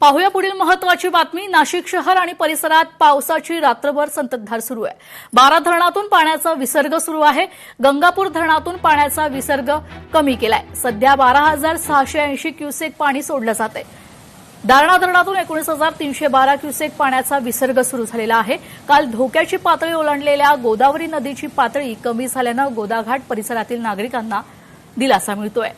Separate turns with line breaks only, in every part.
पाहूया पुढील महत्त्वाची बातमी। नाशिक शहर आणि परिसरात पावसाची रात्रभर संततधार सुरू आहे। 12 धरणातून पाण्याचा विसर्ग सुरू आहे। गंगापूर धरणातून पाण्याचा विसर्ग कमी केलाय। सध्या 12,680 क्युसेक पाणी सोडलं जातंय। दारणा धरणातून 19,312 क्युसेक पाण्याचा विसर्ग सुरू झालेला आहे। काल धोक्याची पातळी ओलांडलेल्या गोदावरी नदीची पातळी कमी झाल्यानं गोदाघाट परिसरातील नागरिकांना दिलासा मिळतोय।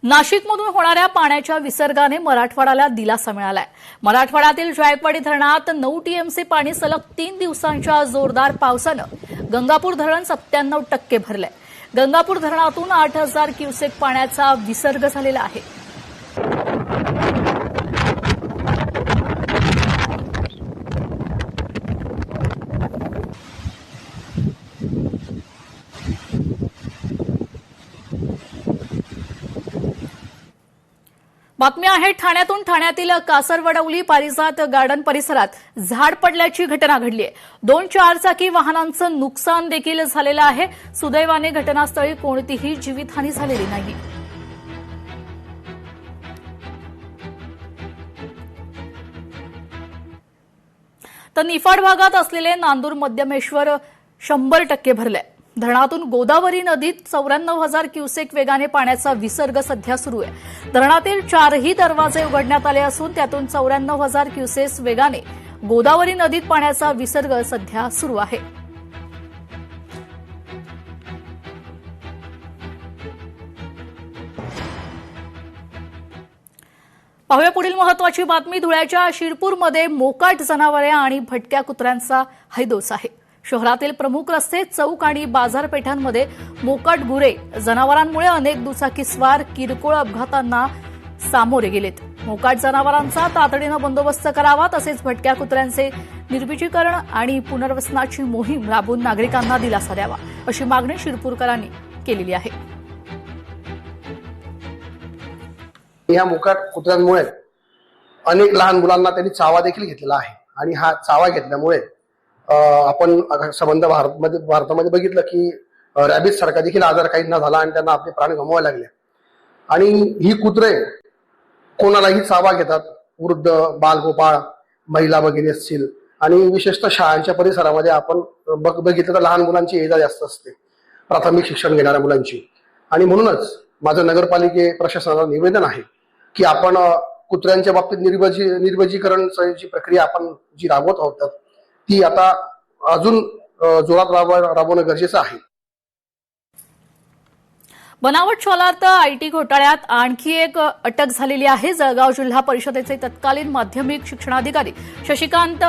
नाशिकमधून होणाऱ्या पाण्याच्या विसर्गाने मराठवाड्याला दिलासा मिळालाय। मराठवाड्यातील जायकवाडी धरणात 9 टीएमसी पाणी सलग 3 दिवसांच्या जोरदार पावसानं गंगापूर धरण 97% भरलंय। गंगापूर धरणातून 8,000 क्युसेक पाण्याचा विसर्ग झालेला आहे। बातमी आहे ठाण्यातून। ठाण्यातील कासरवडवली पारिजात गार्डन परिसरात झाड पडल्याची घटना घडली आहे। 2 चारचाकी वाहनांचं नुकसान देखील झालेलं आहे। सुदैवाने घटनास्थळी कोणतीही जीवितहानी झालेली नाही। तर निफाड भागात असलेले नांदूर मध्यमेश्वर 100% भरलंय। धरणातून गोदावरी नदीत 94,000 क्युसेक वेगाने पाण्याचा विसर्ग सध्या सुरू आहे। धरणातील 4ही दरवाजे उघडण्यात आले असून त्यातून 94,000 क्युसेस वेगाने गोदावरी नदीत पाण्याचा विसर्ग सध्या सुरू आहे। पाहूया पुढील महत्त्वाची बातमी। धुळ्याच्या शिरपूरमध्ये मोकाट जनावरे आणि भटक्या कुत्र्यांचा हैदोस आहे। शहरातील प्रमुख रस्ते, चौक आणि बाजारपेठांमध्ये मोकाट गुरे जनावरांमुळे अनेक दुचाकीस्वार किरकोळ अपघातांना सामोरे गेलेत। मोकाट जनावरांचा तातडीनं बंदोबस्त करावा, तसेच भटक्या कुत्र्यांचे निर्विजीकरण आणि पुनर्वसनाची मोहीम राबवून नागरिकांना दिलासा द्यावा, अशी मागणी शिरपूरकरांनी केलेली आहे।
या मोकाट कुत्र्यांमुळे अनेक लहान मुलांना त्यांनी चावा देखील घेतलेला आहे आणि हा चावा घेतल्यामुळे आपण संबंध भारतामध्ये बघितलं की रॅबिस सारखा देखील आजार काहींना झाला आणि त्यांना आपले प्राण गमवावे लागले। आणि ही कुत्रे कोणालाही चावा घेतात, वृद्ध, बालगोपाळ, महिला भगिनी असतील आणि विशेषतः शाळांच्या परिसरामध्ये आपण बघितलं तर लहान मुलांची ये-जा जास्त असते, प्राथमिक शिक्षण घेणाऱ्या मुलांची। आणि म्हणूनच माझं नगरपालिके प्रशासनाला निवेदन आहे की आपण कुत्र्यांच्या बाबतीत निर्वजीकरणची प्रक्रिया आपण जी राबवत आहोत ती आता अजून जोरात राबवणं गरजेचं आहे।
बनावट शालार्थ आयटी घोटाळ्यात आणखी एक अटक झालेली आहे। जळगाव जिल्हा परिषदेचे तत्कालीन माध्यमिक शिक्षणाधिकारी शशिकांत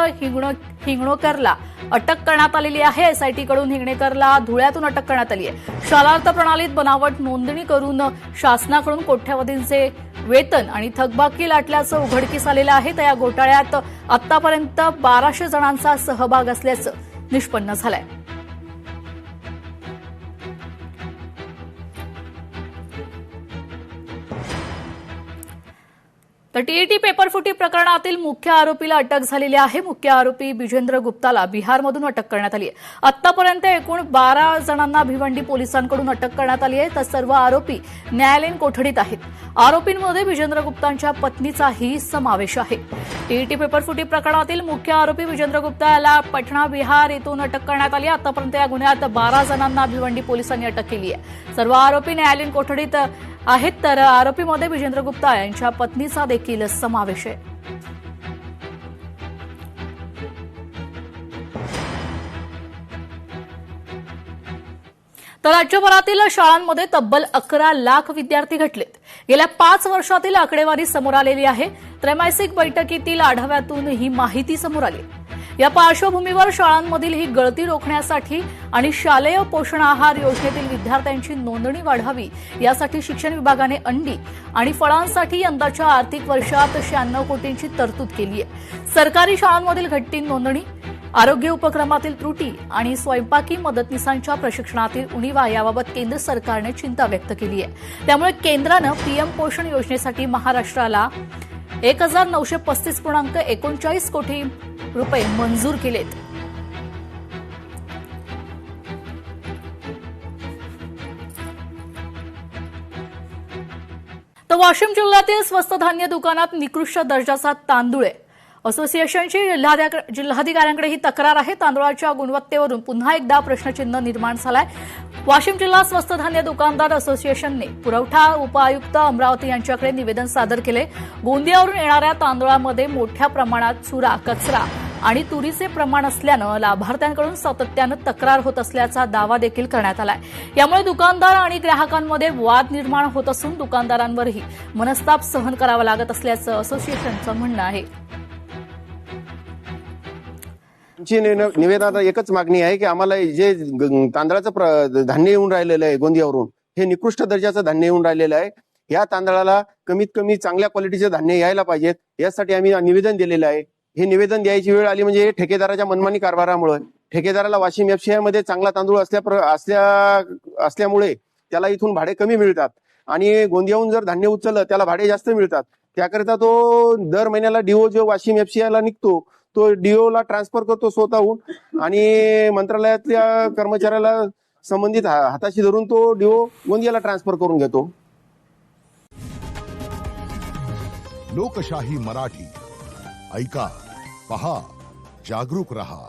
हिंगणोकरला अटक करण्यात आलेली आहे। एसआयटी कडून हिंगणेकरला धुळ्यातून अटक करण्यात आली आहे। शालार्थ प्रणालीत बनावट नोंदणी करून शासनाकडून कोट्यवधींचे वेतन आणि थकबाकी लाटल्याचं उघडकीस आलेलं आहे। तर या घोटाळ्यात आतापर्यंत 1200 जणांचा सहभाग असल्याचं निष्पन्न झालंय। तर टीईटी पेपरफुटी प्रकरणातील मुख्य आरोपीला अटक झालेली आहे। मुख्य आरोपी बिजेंद्र गुप्ताला बिहारमधून अटक करण्यात आली आहे। आतापर्यंत एकूण 12 जणांना भिवंडी पोलिसांकडून अटक करण्यात आली आहे। तर सर्व आरोपी न्यायालयीन कोठडीत आहेत। आरोपींमध्ये बिजेंद्र गुप्तांच्या पत्नीचाही समावेश आहे। टीईटी पेपरफुटी प्रकरणातील मुख्य आरोपी बिजेंद्र गुप्ता याला पटना बिहार येथून अटक करण्यात आली। आतापर्यंत या गुन्ह्यात 12 जणांना भिवंडी पोलिसांनी अटक केली आहे। सर्व आरोपी न्यायालयीन कोठडीत आहेत। तर आरोपीमध्ये बिजेंद्र गुप्ता यांच्या पत्नीचा देखील समावेश आहे। तर राज्यभरातील शाळांमध्ये तब्बल 11 लाख विद्यार्थी घटलेत। गेल्या 5 वर्षातील आकडेवारी समोर आलेली आहे। त्रैमासिक बैठकीतील आढाव्यातून ही माहिती समोर आली। या पार्श्वभूमीवर शाळांमधील ही गळती रोखण्यासाठी आणि शालेय पोषण आहार योजनेतील विद्यार्थ्यांची नोंदणी वाढावी यासाठी शिक्षण विभागाने अंडी आणि फळांसाठी यंदाच्या आर्थिक वर्षात 96 कोटींची तरतूद केली आहे। सरकारी शाळांमधील घटती नोंदणी, आरोग्य उपक्रमातील त्रुटी आणि स्वयंपाकी मदतनीसांच्या प्रशिक्षणातील उणीवा याबाबत केंद्र सरकारने चिंता व्यक्त केली आहे। त्यामुळे केंद्रानं पीएम पोषण योजनेसाठी महाराष्ट्राला 1,935.39 कोटी रुपये मंजूर केलेत. तर वाशिम जिल्ह्यातील स्वस्त धान्य दुकानात निकृष्ट दर्जाचा तांदूळ आहे. असोसिएशनची जिल्हाधिकाऱ्यांकडे ही तक्रार आहे. तांदूळाच्या गुणवत्तेवरून पुन्हा एकदा प्रश्नचिन्ह निर्माण झालाय. वाशिम जिल्हा स्वस्त धान्य दुकानदार असोसिएशनने पुरवठा उपायुक्त अमरावती यांच्याकडे निवेदन सादर केले. गोंदियावरून येणाऱ्या तांदूळामध्ये मोठ्या प्रमाणात चुरा, कचरा आणि तुरीचे प्रमाण असल्यानं लाभार्थ्यांकडून सातत्यानं तक्रार होत असल्याचा दावा देखील करण्यात आलाय. यामुळे दुकानदार आणि ग्राहकांमध्ये वाद निर्माण होत असून दुकानदारांवरही मनस्ताप सहन करावा लागत असल्याचं असोसिएशनचं म्हणणं आहे.
आमची निवेदनात एकच मागणी आहे की आम्हाला जे तांदळाचं धान्य येऊन राहिलेलं आहे गोंदियावरून, हे निकृष्ट दर्जाचं धान्य येऊन राहिलेलं आहे. या तांदळाला कमीत कमी चांगल्या क्वालिटीचं धान्य यायला पाहिजेत, यासाठी आम्ही निवेदन दिलेलं आहे. हे निवेदन द्यायची वेळ आली म्हणजे ठेकेदाराच्या मनमानी कारभारामुळे, ठेकेदाराला वाशिम FCI मध्ये चांगला तांदूळ असल्यामुळे त्याला इथून भाडे कमी मिळतात आणि गोंदियाहून जर धान्य उचललं त्याला भाडे जास्त मिळतात. त्याकरिता तो दर महिन्याला DO जो वाशिम FCI ला निघतो तो DO ला ट्रान्सफर करतो स्वतःहून आणि मंत्रालयातल्या कर्मचाऱ्याला संबंधित हाताशी धरून तो DO गोंदियाला ट्रान्सफर करून घेतो.
लोकशाही मराठी ऐका, पहा, जागरूक रहा.